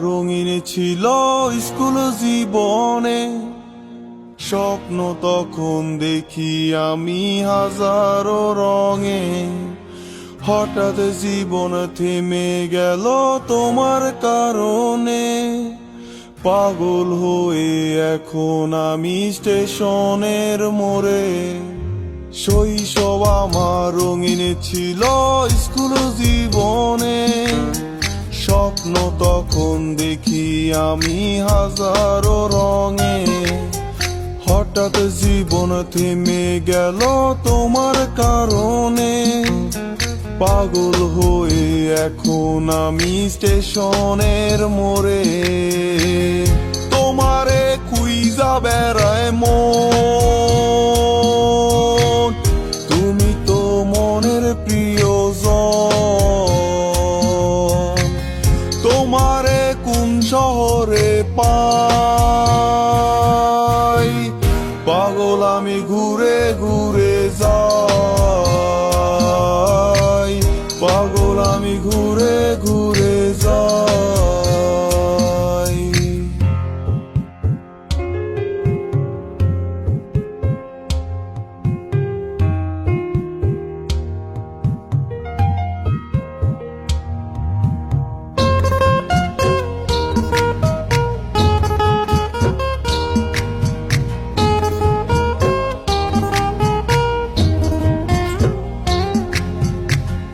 রঙিন ছিল স্কুল জীবনে, স্বপ্ন তখন দেখি আমি হাজারো রঙে। হঠাৎ জীবন থেমে গেল তোমার কারণে, পাগল হয়ে এখন আমি স্টেশনের মোড়ে। শৈশব আমার রঙিন ছিল স্কুল জীবনে, স্বপ্ন তখন দেখি আমি হাজারো রঙে। হঠাৎ জীবন থেমে গেল তোমার কারণে, পাগল হয়ে এখন আমি স্টেশনের মোড়ে। তোমারে খুঁজা বেড়ায় মন, তুমি তো মনের প্রিয়জন। তোমারে কোন শহরে পাই, পাগল আমি ঘুরে ঘুরে যাই, পাগল আমি ঘুরে ঘুরে যাই।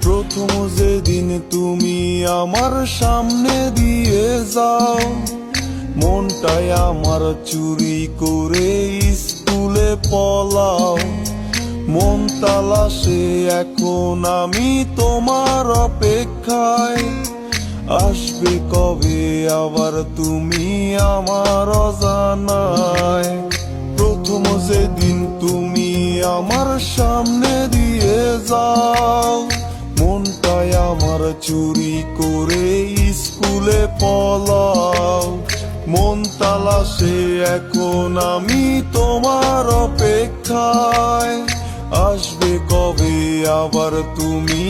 প্রথম যেদিন তুমি আমার সামনে দিয়ে যাও, মনটাই আমার চুরি করে স্কুলে পলাও। মন তালাশে এখন আমি তোমার অপেক্ষায়, আসবে কবে আবার তুমি আমার অজানায়। প্রথম যেদিন তুমি আমার সামনে দিয়ে যাও, মনটাই আমার চুরি করে স্কুলে পলাও। মন তালাশে এখন আমি তোমার অপেক্ষায়, আসবে কবে আবার তুমি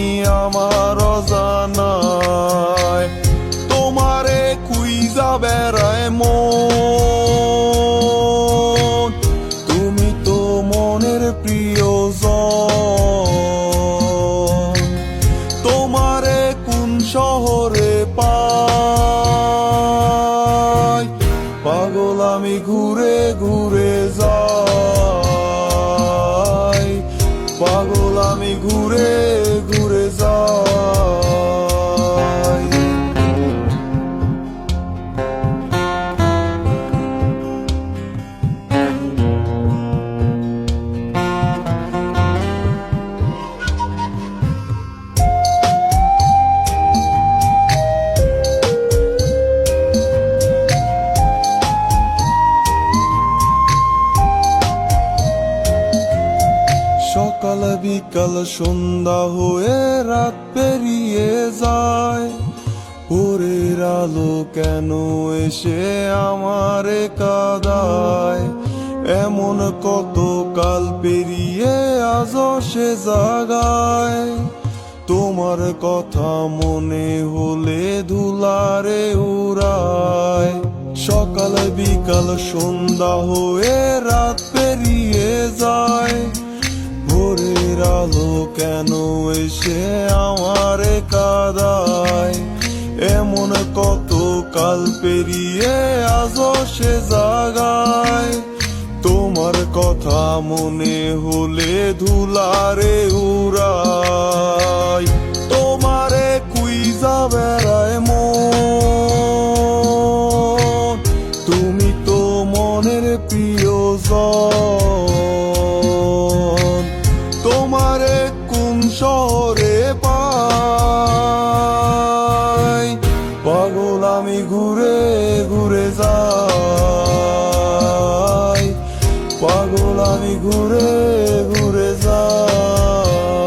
আমার অজানায়। তোমারে খুঁজা বেড়ায় মন, তুমি তো মনের প্রিয়জন। তোমারে কোন শহরে পাই, পাগল আমি ঘুরে ঘুরে যাই, পাগল আমি ঘুরে ঘুরে যাই। সকাল বিকাল সন্ধ্যা হয়ে রাত পেরিয়ে যায়, ভোরের আলো কেন এসে আমারে কাঁদায়। এমন কত কাল পেরিয়ে আজও সে জাগায়, তোমার কথা মনে হলে ধুলারে উড়ায়। সকাল বিকাল সন্ধ্যা হয়ে রাত পেরিয়ে যায়, ভোরের আলো কেন এসে আমারে কাঁদায়। এমন কত কাল পেরিয়ে আজও সে জাগায়, তোমার কথা মনে হলে ধুলারে উড়ায়। তোমারে খুঁজা বেড়ায় মন, তুমি তো মনের প্রিয়জন। তোমারে কোন শহরে পাই, পাগল আমি ঘুরে ঘুরে যাই, পাগল আমি ঘুরে ঘুরে যাই।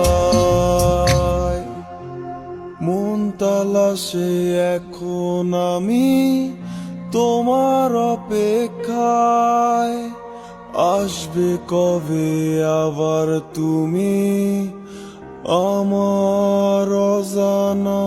মন তালাশে এখন আমি তোমার অপেক্ষায়, আসবে কবে আবার তুমি আমার অজানা।